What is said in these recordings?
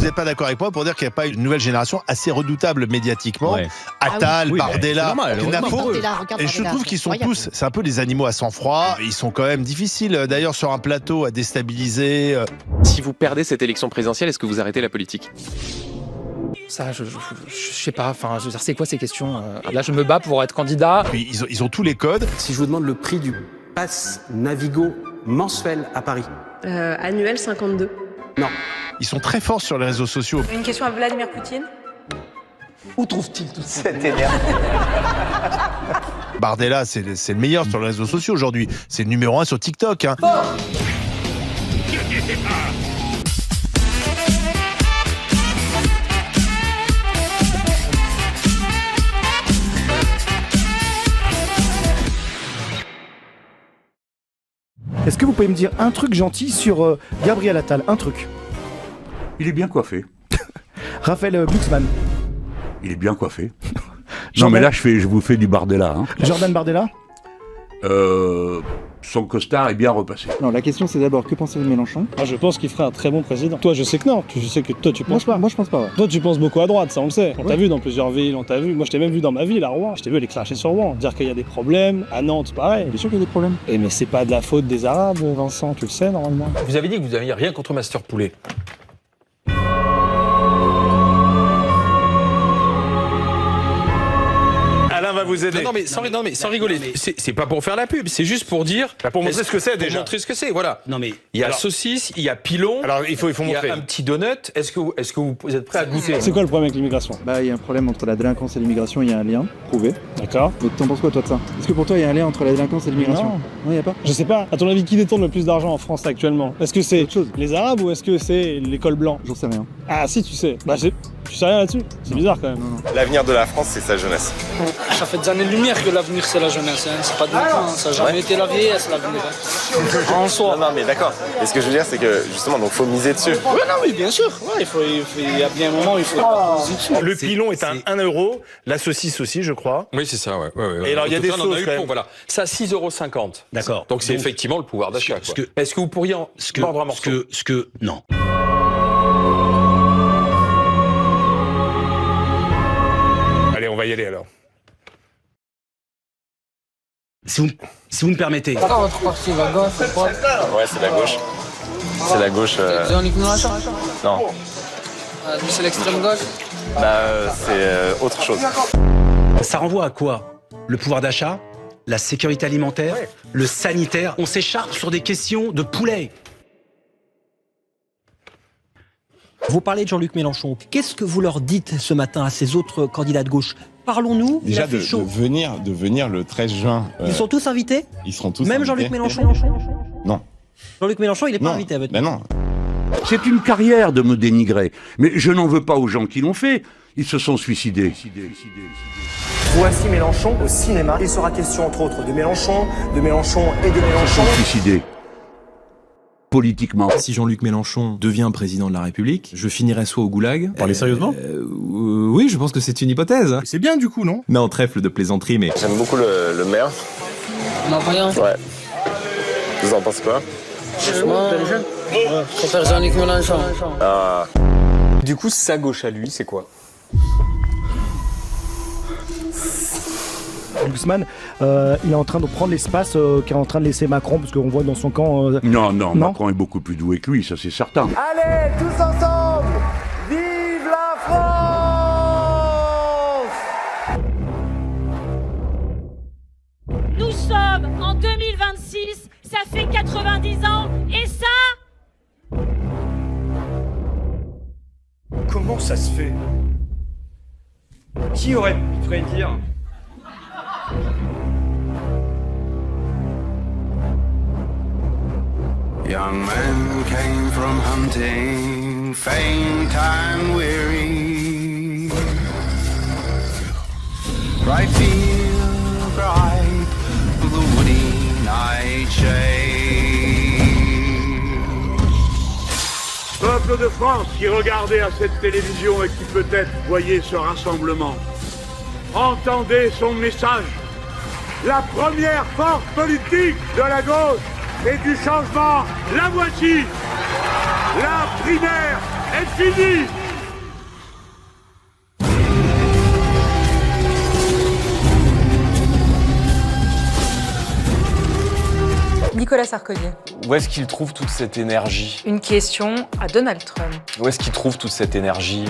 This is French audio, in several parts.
Vous n'êtes pas d'accord avec moi pour dire qu'il n'y a pas une nouvelle génération assez redoutable médiatiquement? Attal, Bardella, Knapo. Et je trouve qu'ils sont tous, c'est un peu des animaux à sang-froid. Ils sont quand même difficiles, d'ailleurs, sur un plateau à déstabiliser. Si vous perdez cette élection présidentielle, est-ce que vous arrêtez la politique? Ça, je sais pas, enfin, je veux dire, c'est quoi ces questions? Là, je me bats pour être candidat. Puis ils ont tous les codes. Si je vous demande le prix du pass Navigo mensuel à Paris. Annuel 52. Non. Ils sont très forts sur les réseaux sociaux. Une question à Vladimir Poutine. Où trouve-t-il toute cette énergie? Bardella, c'est le meilleur sur les réseaux sociaux aujourd'hui. C'est le numéro 1 sur TikTok. Hein. Est-ce que vous pouvez me dire un truc gentil sur Gabriel Attal? Un truc. Il est bien coiffé. Raphaël Glucksmann. Il est bien coiffé. Non mais là je vous fais du Bardella. Hein. Jordan Bardella. Son costard est bien repassé. Non, la question c'est d'abord, que pensez-vous de Mélenchon? Je pense qu'il ferait un très bon président. Toi, je sais que non. Je sais que toi, tu penses pas. Moi, je pense pas, ouais. Toi, tu penses beaucoup à droite, ça on le sait. On t'a vu dans plusieurs villes, on t'a vu. Moi, je t'ai même vu dans ma ville, à Rouen. Je t'ai vu aller cracher sur Rouen, dire qu'il y a des problèmes. À Nantes, pareil. Bien sûr qu'il y a des problèmes. Mais c'est pas de la faute des Arabes, Vincent, tu le sais, normalement. Vous avez dit que vous n'aviez rien contre Master Poulet. Alain va vous aider. Non mais sans rigoler. C'est pas pour faire la pub, c'est juste pour dire. Pour montrer ce que c'est déjà. Pour montrer ce que c'est, voilà. Non mais il y a saucisse, il y a pilon. Alors il faut montrer. Il y a un petit donut. Est-ce que vous êtes prêt à goûter? C'est quoi le problème avec l'immigration? Il y a un problème entre la délinquance et l'immigration, il y a un lien prouvé. D'accord. Mais t'en penses quoi toi de ça? Est-ce que pour toi il y a un lien entre la délinquance et l'immigration? Non, il y a pas. Je sais pas. À ton avis, qui détourne le plus d'argent en France actuellement? Est-ce que c'est les Arabes ou est-ce que c'est les cols blancs? J'en sais rien. Ah si, tu sais. Tu sais rien là-dessus? C'est bizarre quand même. L'avenir de la France, c'est sa jeunesse. Ça fait des années-lumière que l'avenir c'est la jeunesse, hein. C'est pas de maintenant, ça n'a jamais été la vieillesse l'avenir. Hein. En soi. Non mais d'accord. Et ce que je veux dire, c'est que justement, donc faut miser dessus. Oui, bien sûr. Ouais, il y a bien un moment où il faut miser dessus. Le pilon est à 1 €, la saucisse aussi, je crois. Oui, c'est ça, ouais. Et alors il y a des sauces quand même. Voilà. Ça, 6,50 €. d'accord. Donc c'est effectivement le pouvoir d'achat. Est-ce que vous pourriez en mordre un morceau? Non. Allez, on va y aller alors. Si vous me permettez. Votre parti, la gauche, c'est quoi? Ouais, c'est la gauche. C'est la gauche. Jean-Luc Mélenchon? Non. C'est l'extrême gauche? C'est autre chose. Ça renvoie à quoi? Le pouvoir d'achat, la sécurité alimentaire, le sanitaire. On s'écharpe sur des questions de poulet. Vous parlez de Jean-Luc Mélenchon. Qu'est-ce que vous leur dites ce matin à ces autres candidats de gauche? Parlons-nous. Déjà de venir le 13 juin. Ils sont tous invités? Ils seront tous Même invités. Jean-Luc Mélenchon? Non. Jean-Luc Mélenchon, il n'est pas invité à votre non. C'est une carrière de me dénigrer. Mais je n'en veux pas aux gens qui l'ont fait. Ils se sont suicidés. Voici Mélenchon au cinéma. Il sera question entre autres de Mélenchon et de Mélenchon. Ils se sont suicidés. Politiquement. Si Jean-Luc Mélenchon devient président de la République, je finirai soit au goulag. Parlez sérieusement? Oui, je pense que c'est une hypothèse. C'est bien du coup, non? Non, trèfle de plaisanterie, mais... J'aime beaucoup le maire. Non, rien. Ouais. Vous en pensez quoi? Je préfère Jean-Luc Mélenchon. Ah. Du coup, sa gauche à lui, c'est quoi? Glucksmann, il est en train de prendre l'espace qu'est en train de laisser Macron, parce qu'on voit dans son camp... Non, Macron est beaucoup plus doué que lui, ça c'est certain. Allez, tous ensemble, vive la France! Nous sommes en 2026, ça fait 90 ans, et ça... Comment ça se fait? Qui aurait pu prédire? Young men came from hunting, faint and weary. Bright field, bright, the woody nightshade. Peuple de France qui regardez à cette télévision et qui peut-être voyez ce rassemblement, entendez son message. La première force politique de la gauche et du changement, la voici. La primaire est fini. Nicolas Sarkozy. Où est-ce qu'il trouve toute cette énergie? Une question à Donald Trump. Où est-ce qu'il trouve toute cette énergie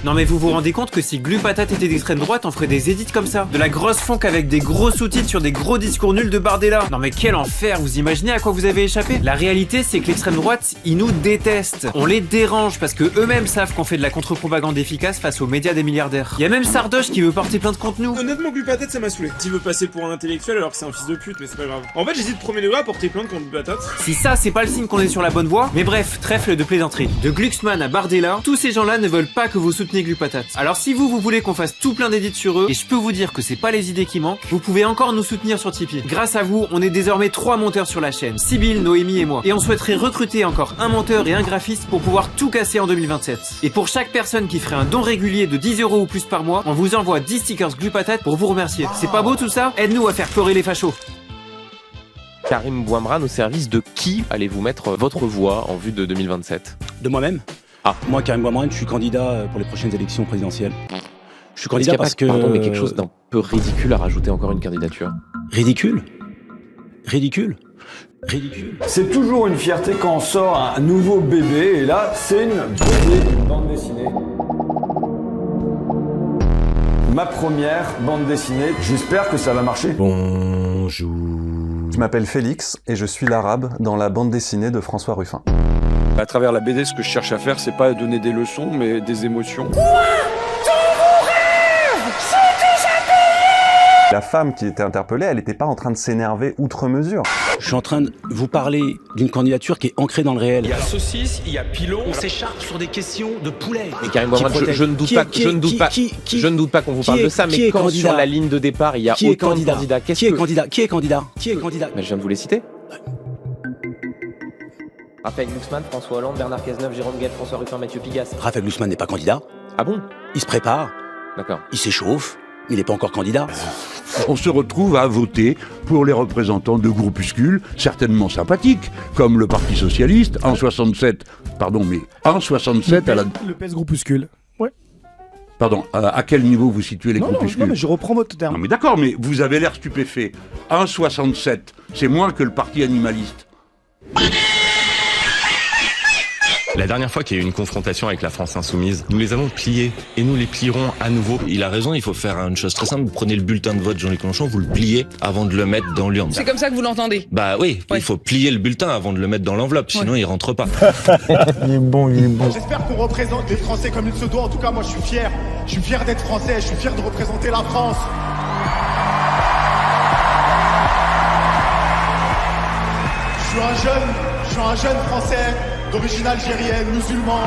Non mais vous vous rendez compte que si Glu Patate était d'extrême droite, on ferait des édits comme ça? De la grosse funk avec des gros sous-titres sur des gros discours nuls de Bardella. Non mais quel enfer, vous imaginez à quoi vous avez échappé? La réalité c'est que l'extrême droite, ils nous détestent. On les dérange parce que eux-mêmes savent qu'on fait de la contre-propagande efficace face aux médias des milliardaires. Y a même Sardoche qui veut porter plainte contre nous. Honnêtement, Glu Patate ça m'a saoulé. Il veut passer pour un intellectuel alors que c'est un fils de pute, mais c'est pas grave. En fait j'hésite premier degré à porter plainte contre Glu Patate. Si ça c'est pas le signe qu'on est sur la bonne voie, mais bref, trêfle de plaisanterie. De Glucksmann à Bardella, tous ces gens-là ne veulent pas que vous souteniez Glu Patate. Alors si vous voulez qu'on fasse tout plein d'édits sur eux, et je peux vous dire que c'est pas les idées qui manquent, vous pouvez encore nous soutenir sur Tipeee. Grâce à vous, on est désormais 3 monteurs sur la chaîne, Sybille, Noémie et moi. Et on souhaiterait recruter encore un monteur et un graphiste pour pouvoir tout casser en 2027. Et pour chaque personne qui ferait un don régulier de 10 € ou plus par mois, on vous envoie 10 stickers Glu Patate pour vous remercier. C'est pas beau tout ça? Aide-nous à faire pleurer les fachos. Karim Bouamrane, au service de qui allez-vous mettre votre voix en vue de 2027? De moi-même. Ah. Moi, Karim Bouamrane, je suis candidat pour les prochaines élections présidentielles. Je suis candidat parce que... Pardon, mais quelque chose d'un peu ridicule à rajouter encore une candidature. Ridicule? Ridicule? Ridicule. C'est toujours une fierté quand on sort un nouveau bébé, et là, c'est une bande dessinée. Ma première bande dessinée, j'espère que ça va marcher. Bonjour. Je m'appelle Félix et je suis l'arabe dans la bande dessinée de François Ruffin. À travers la BD, ce que je cherche à faire, c'est pas donner des leçons, mais des émotions. Quoi? Tous vos rêves, c'est déjà payé! La femme qui était interpellée, elle n'était pas en train de s'énerver outre mesure. Je suis en train de vous parler d'une candidature qui est ancrée dans le réel. Il y a saucisse, il y a pilon. On s'écharpe sur des questions de poulet. Mais Karim Bouamrane, je ne doute pas qu'on vous parle de ça, mais quand sur la ligne de départ, il y a autant de candidats, Qui est candidat? Qui est candidat? Mais je viens de vous les citer. Raphaël Glucksmann, François Hollande, Bernard Cazeneuve, Jérôme Guel, François Ruffin, Mathieu Pigasse. Raphaël Glucksmann n'est pas candidat. Ah bon? Il se prépare. D'accord. Il s'échauffe. Il n'est pas encore candidat. On se retrouve à voter pour les représentants de groupuscules certainement sympathiques, comme le Parti Socialiste, en 67, pardon, mais en 67 à la... Le PS groupuscule. Ouais. Pardon, à quel niveau vous situez les groupuscules? Non, mais je reprends votre terme. Non mais d'accord, mais vous avez l'air stupéfait. En 67, c'est moins que le Parti animaliste. La dernière fois qu'il y a eu une confrontation avec la France Insoumise, nous les avons pliés et nous les plierons à nouveau. Il a raison, il faut faire une chose très simple. Vous prenez le bulletin de vote Jean-Luc Mélenchon, vous le pliez avant de le mettre dans l'urne. C'est comme ça que vous l'entendez? Bah oui, il faut plier le bulletin avant de le mettre dans l'enveloppe, sinon il rentre pas. Il est bon. J'espère qu'on représente les Français comme il se doit. En tout cas, moi je suis fier. Je suis fier d'être français, je suis fier de représenter la France. Je suis un jeune français d'origine algérienne, musulman.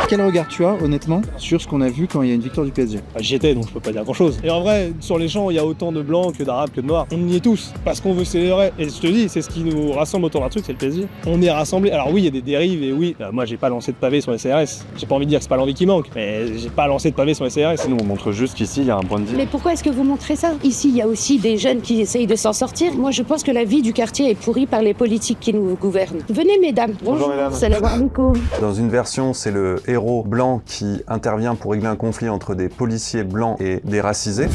Quel regard tu as, honnêtement, sur ce qu'on a vu quand il y a une victoire du PSG? J'y étais, donc je peux pas dire grand-chose. Et en vrai, sur les champs, il y a autant de blancs que d'arabes que de noirs. On y est tous, parce qu'on veut célébrer. Et je te dis, c'est ce qui nous rassemble autour d'un truc, c'est le PSG. On est rassemblés. Alors oui, il y a des dérives, et oui, moi j'ai pas lancé de pavé sur les CRS. J'ai pas envie de dire que c'est pas l'envie qui manque, mais j'ai pas lancé de pavé sur les CRS. Nous, on montre juste qu'ici, il y a un point de vue. Mais pourquoi est-ce que vous montrez ça? Ici, il y a aussi des jeunes qui essayent de s'en sortir. Moi, je pense que la vie du quartier est pourrie par les politiques qui nous gouvernent. Venez, mesdames. Bonjour mesdames. Salam alaikum. Dans une version, c'est le héros blanc qui intervient pour régler un conflit entre des policiers blancs et des racisés.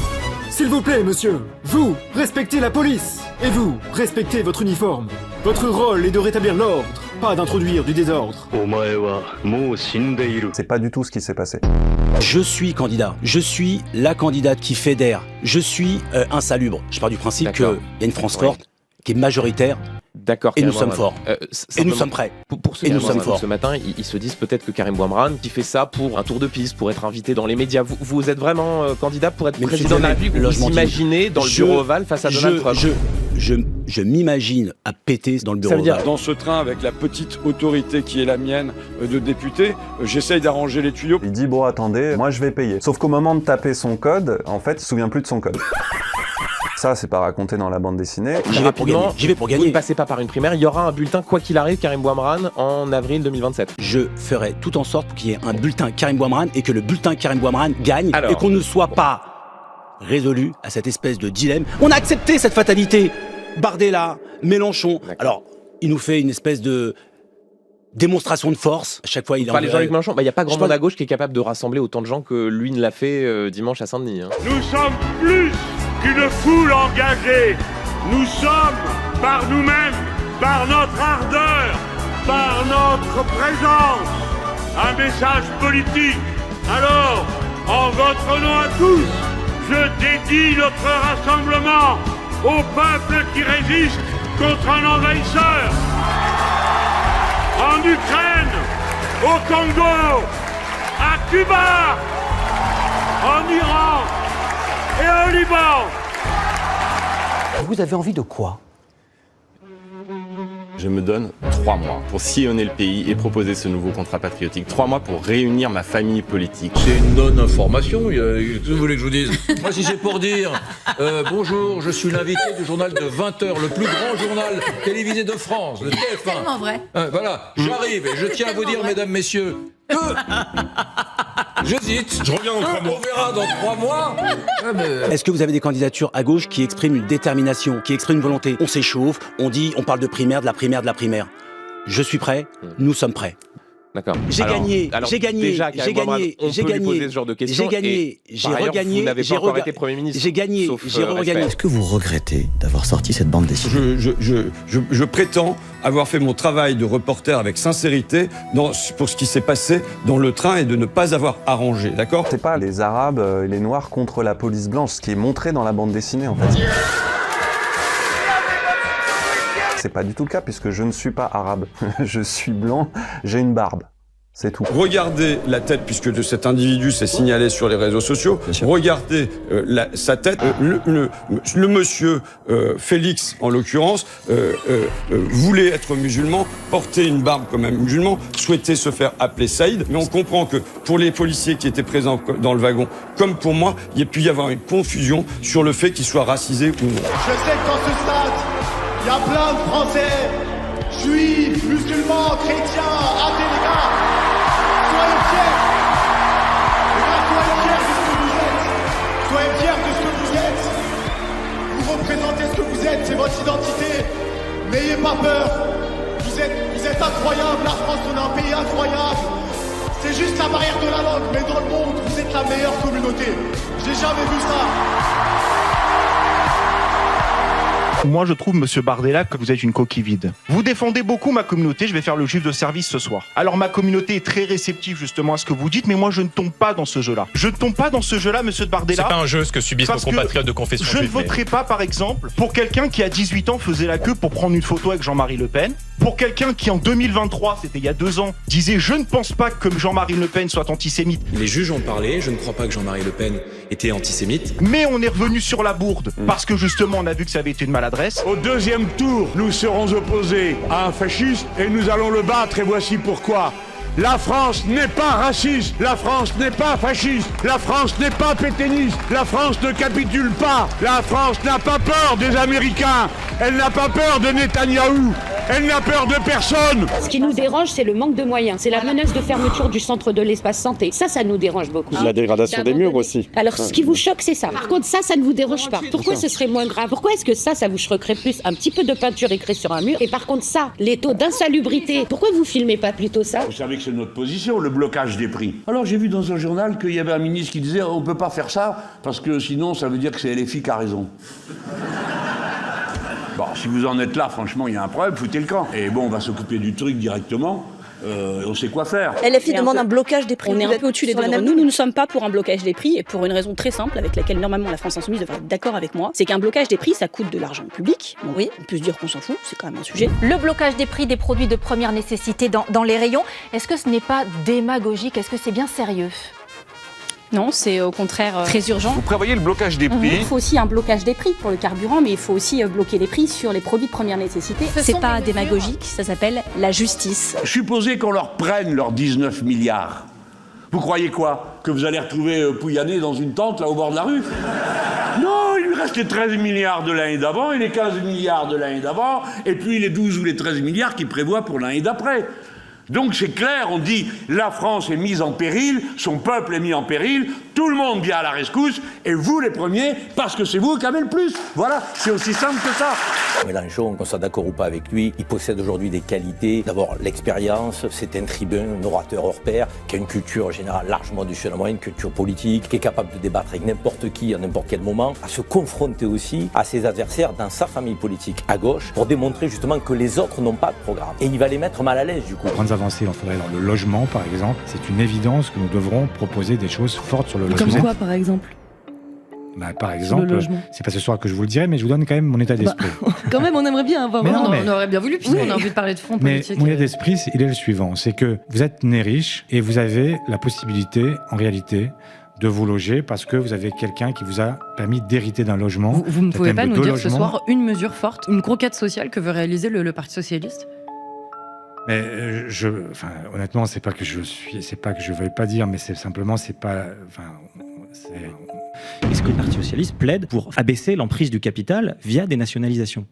S'il vous plaît, monsieur, vous, respectez la police. Et vous, respectez votre uniforme. Votre rôle est de rétablir l'ordre, pas d'introduire du désordre. C'est pas du tout ce qui s'est passé. Je suis candidat. Je suis la candidate qui fédère. Je suis insalubre. Je pars du principe qu'il y a une France forte, qui est majoritaire. D'accord. Et nous sommes forts. Et nous sommes prêts. Pour ceux qui sont ce matin, ils se disent peut-être que Karim Bouamrane, qui fait ça pour un tour de piste, pour être invité dans les médias. Vous êtes vraiment candidat pour être président de la République? Vous vous imaginez dans le bureau ovale face à Donald Trump? Je m'imagine à péter dans le bureau ovale. Ça veut dire, dans ce train, avec la petite autorité qui est la mienne de député, j'essaye d'arranger les tuyaux. Il dit, bon, attendez, moi je vais payer. Sauf qu'au moment de taper son code, en fait, il se souvient plus de son code. Ça, c'est pas raconté dans la bande dessinée. J'y vais pour gagner. Vous ne passez pas par une primaire. Il y aura un bulletin, quoi qu'il arrive, Karim Bouamrane, en avril 2027. Je ferai tout en sorte qu'il y ait un bulletin Karim Bouamrane et que le bulletin Karim Bouamrane gagne et qu'on ne soit pas résolu à cette espèce de dilemme. On a accepté cette fatalité. Bardella, Mélenchon. Alors, il nous fait une espèce de démonstration de force. À chaque fois, il parle de Jean-Luc Mélenchon. Il n'y a pas grand monde à gauche qui est capable de rassembler autant de gens que lui ne l'a fait dimanche à Saint-Denis. Hein. Nous sommes plus qu'une foule engagée. Nous sommes, par nous-mêmes, par notre ardeur, par notre présence, un message politique. Alors, en votre nom à tous, je dédie notre rassemblement au peuple qui résiste contre un envahisseur. En Ukraine, au Congo, à Cuba, en Iran et au Liban. Vous avez envie de quoi ? Je me donne 3 mois pour sillonner le pays et proposer ce nouveau contrat patriotique. 3 mois pour réunir ma famille politique. C'est une non-information, qu'est-ce que vous voulez que je vous dise ? Moi, si c'est pour dire bonjour, je suis l'invité du journal de 20h, le plus grand journal télévisé de France, le TF1. C'est tellement vrai. Voilà, j'arrive et je tiens à vous dire, mesdames, messieurs, que j'hésite. Je reviens dans 3 mois. On verra dans 3 mois. Est-ce que vous avez des candidatures à gauche qui expriment une détermination, qui expriment une volonté ? On s'échauffe, on dit, on parle de primaire, de la primaire, de la primaire. Je suis prêt, nous sommes prêts. D'accord. J'ai gagné, j'ai gagné, déjà, j'ai gagné, on j'ai peut lui gagné, poser ce genre de questions. j'ai gagné, j'ai regagné, vous n'avez pas encore été Premier ministre. J'ai gagné, j'ai regagné. Est-ce que vous regrettez d'avoir sorti cette bande dessinée ? Je prétends avoir fait mon travail de reporter avec sincérité pour ce qui s'est passé dans le train et de ne pas avoir arrangé, d'accord ? C'est pas les Arabes et les Noirs contre la police blanche, ce qui est montré dans la bande dessinée en fait. C'est pas du tout le cas puisque je ne suis pas arabe. Je suis blanc, j'ai une barbe. C'est tout. Regardez la tête, puisque de cet individu s'est signalé sur les réseaux sociaux. Regardez sa tête. Le monsieur Félix, en l'occurrence, voulait être musulman, porter une barbe comme un musulman, souhaitait se faire appeler Saïd. Mais on comprend que pour les policiers qui étaient présents dans le wagon, comme pour moi, il y a pu y avoir une confusion sur le fait qu'il soit racisé ou non. Je sais que dans ce stade, il y a plein de Français, juifs, musulmans, chrétiens, athées, les gars. Soyez fiers. Les gars, soyez fiers de ce que vous êtes. Soyez fiers de ce que vous êtes. Vous représentez ce que vous êtes, c'est votre identité. N'ayez pas peur. Vous êtes incroyables. La France, on est un pays incroyable. C'est juste la barrière de la langue, mais dans le monde, vous êtes la meilleure communauté. J'ai jamais vu ça. Moi, je trouve, monsieur Bardella, que vous êtes une coquille vide. Vous défendez beaucoup ma communauté, je vais faire le juif de service ce soir. Alors, ma communauté est très réceptive, justement, à ce que vous dites, mais moi, je ne tombe pas dans ce jeu-là. Je ne tombe pas dans ce jeu-là, monsieur Bardella. C'est pas un jeu, ce que subissent nos compatriotes de confession juive. Je ne voterai pas, par exemple, pour quelqu'un qui, à 18 ans, faisait la queue pour prendre une photo avec Jean-Marie Le Pen. Pour quelqu'un qui, en 2023, c'était il y a 2 ans, disait « Je ne pense pas que Jean-Marie Le Pen soit antisémite ». Les juges ont parlé, je ne crois pas que Jean-Marie Le Pen était antisémite. Mais on est revenu sur la bourde, parce que, justement, on a vu que ça avait été une maladresse. Au deuxième tour, nous serons opposés à un fasciste et nous allons le battre et voici pourquoi. La France n'est pas raciste, la France n'est pas fasciste, la France n'est pas pétainiste, la France ne capitule pas, la France n'a pas peur des Américains, elle n'a pas peur de Netanyahou, elle n'a peur de personne. Ce qui nous dérange, c'est le manque de moyens, c'est la menace de fermeture du centre de l'espace santé. Ça nous dérange beaucoup. La dégradation des murs aussi. Alors, ce qui vous choque, c'est ça. Par contre, ça ne vous dérange pas. Pourquoi ce serait moins grave ? Pourquoi est-ce que ça vous choquerait plus ? Un petit peu de peinture écrite sur un mur, et par contre ça, les taux d'insalubrité, pourquoi vous filmez pas plutôt ça ? Vous savez que c'est notre position, le blocage des prix. Alors j'ai vu dans un journal qu'il y avait un ministre qui disait on peut pas faire ça parce que sinon ça veut dire que c'est LFI qui a raison. Bon, si vous en êtes là, franchement, il y a un problème, foutez le camp. Et bon, on va s'occuper du truc directement. On sait quoi faire. LFI demande un blocage des prix. On est un peu au-dessus des deux. Nous ne sommes pas pour un blocage des prix, et pour une raison très simple, avec laquelle normalement la France Insoumise devrait être d'accord avec moi, c'est qu'un blocage des prix, ça coûte de l'argent public. Bon, oui, on peut se dire qu'on s'en fout, c'est quand même un sujet. Le blocage des prix des produits de première nécessité dans les rayons, est-ce que ce n'est pas démagogique ? Est-ce que c'est bien sérieux ? Non, c'est au contraire très urgent. Vous prévoyez le blocage des prix. Il faut aussi un blocage des prix pour le carburant, mais il faut aussi bloquer les prix sur les produits de première nécessité. C'est pas démagogique, ça s'appelle la justice. Supposez qu'on leur prenne leurs 19 milliards. Vous croyez quoi ? Que vous allez retrouver Pouyanné dans une tente là au bord de la rue ? Non, il lui reste les 13 milliards de l'année d'avant et les 15 milliards de l'année d'avant, et puis les 12 ou les 13 milliards qu'il prévoit pour l'année d'après. Donc c'est clair, on dit la France est mise en péril, son peuple est mis en péril, tout le monde vient à la rescousse, et vous les premiers, parce que c'est vous qui avez le plus. Voilà, c'est aussi simple que ça. Mélenchon, qu'on soit d'accord ou pas avec lui, il possède aujourd'hui des qualités. D'abord l'expérience, c'est un tribun, un orateur hors pair, qui a une culture générale largement au-dessus de la moyenne, une culture politique, qui est capable de débattre avec n'importe qui à n'importe quel moment, à se confronter aussi à ses adversaires dans sa famille politique à gauche, pour démontrer justement que les autres n'ont pas de programme. Et il va les mettre mal à l'aise du coup. Avancées, il en faudrait dans le logement par exemple. C'est une évidence que nous devrons proposer des choses fortes sur le logement. Comme quoi par exemple? Par exemple, c'est pas ce soir que je vous le dirai, mais je vous donne quand même mon état d'esprit. Quand même, on aimerait bien avoir. On aurait bien voulu, puisqu'on a envie de parler de fond politique. Mais mon état d'esprit, il est le suivant, c'est que vous êtes né riche et vous avez la possibilité, en réalité, de vous loger parce que vous avez quelqu'un qui vous a permis d'hériter d'un logement. Vous ne pouvez pas nous dire ce soir une mesure forte, une croquette sociale que veut réaliser le Parti socialiste? Mais honnêtement, c'est pas que je veuille pas dire, mais c'est simplement, c'est pas, Est-ce que le Parti socialiste plaide pour abaisser l'emprise du capital via des nationalisations?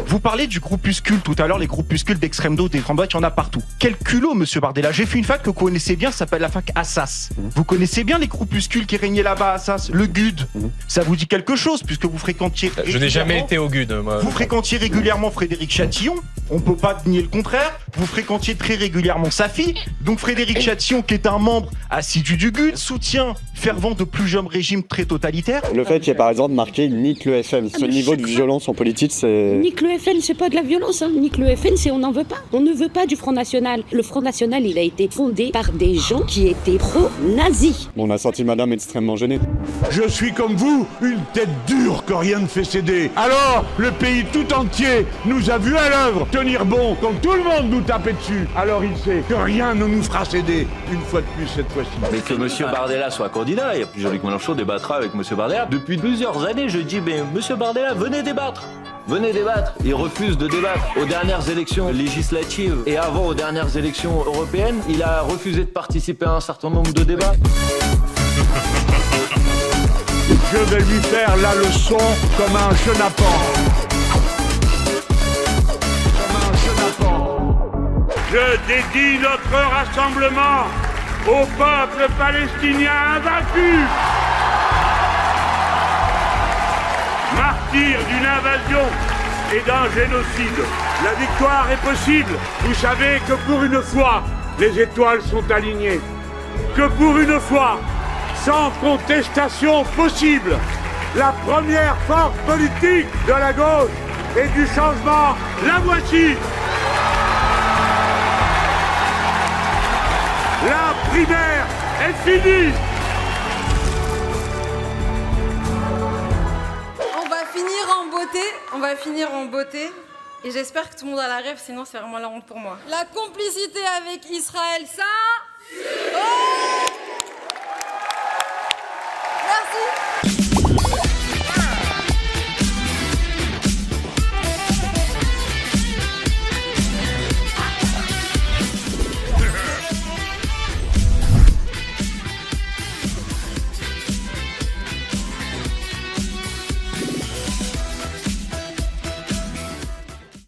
Vous parlez du groupuscule tout à l'heure, les groupuscules d'extrême droite, d'extrême droite, il y en a partout. Quel culot, monsieur Bardella. J'ai fait une fac que vous connaissez bien, ça s'appelle la fac Assas. Vous connaissez bien les groupuscules qui régnaient là-bas à Assas, le GUD. Ça vous dit quelque chose, puisque vous fréquentiez... Je n'ai jamais été au GUD, moi. Vous fréquentiez régulièrement Frédéric Chatillon, on peut pas nier le contraire. Vous fréquentiez très régulièrement sa fille. Donc Frédéric Chatillon, qui est un membre assidu du GUD, soutien fervent de plus jeunes régimes très totalitaires. Le fait qu'il y ait par exemple marqué nique le FN, ce niveau de violence en politique, c'est... Nique le FN, c'est pas de la violence, hein. Nique le FN, c'est on n'en veut pas. On ne veut pas du Front National. Le Front National, il a été fondé par des gens qui étaient pro-nazis. On a senti madame extrêmement gênée. Je suis comme vous, une tête dure que rien ne fait céder. Alors, le pays tout entier nous a vu à l'œuvre tenir bon quand tout le monde nous tapait dessus. Alors il sait que rien ne nous fera céder, une fois de plus cette fois-ci. Mais que M. Bardella soit candidat, et Jean-Luc Mélenchon débattra avec M. Bardella. Depuis plusieurs années, je dis, mais M. Bardella, venez débattre. Venez débattre. Il refuse de débattre. Aux dernières élections législatives et avant aux dernières élections européennes, il a refusé de participer à un certain nombre de débats. Je vais lui faire la leçon comme un chenapan. Je dédie notre rassemblement au peuple palestinien invaincu. Martyr d'une invasion et d'un génocide. La victoire est possible. Vous savez que pour une fois, les étoiles sont alignées. Que pour une fois, sans contestation possible, la première force politique de la gauche et du changement, la voici. La primaire est finie. On va finir en beauté. Et j'espère que tout le monde a la rêve, sinon c'est vraiment la honte pour moi. La complicité avec Israël, ça... Oh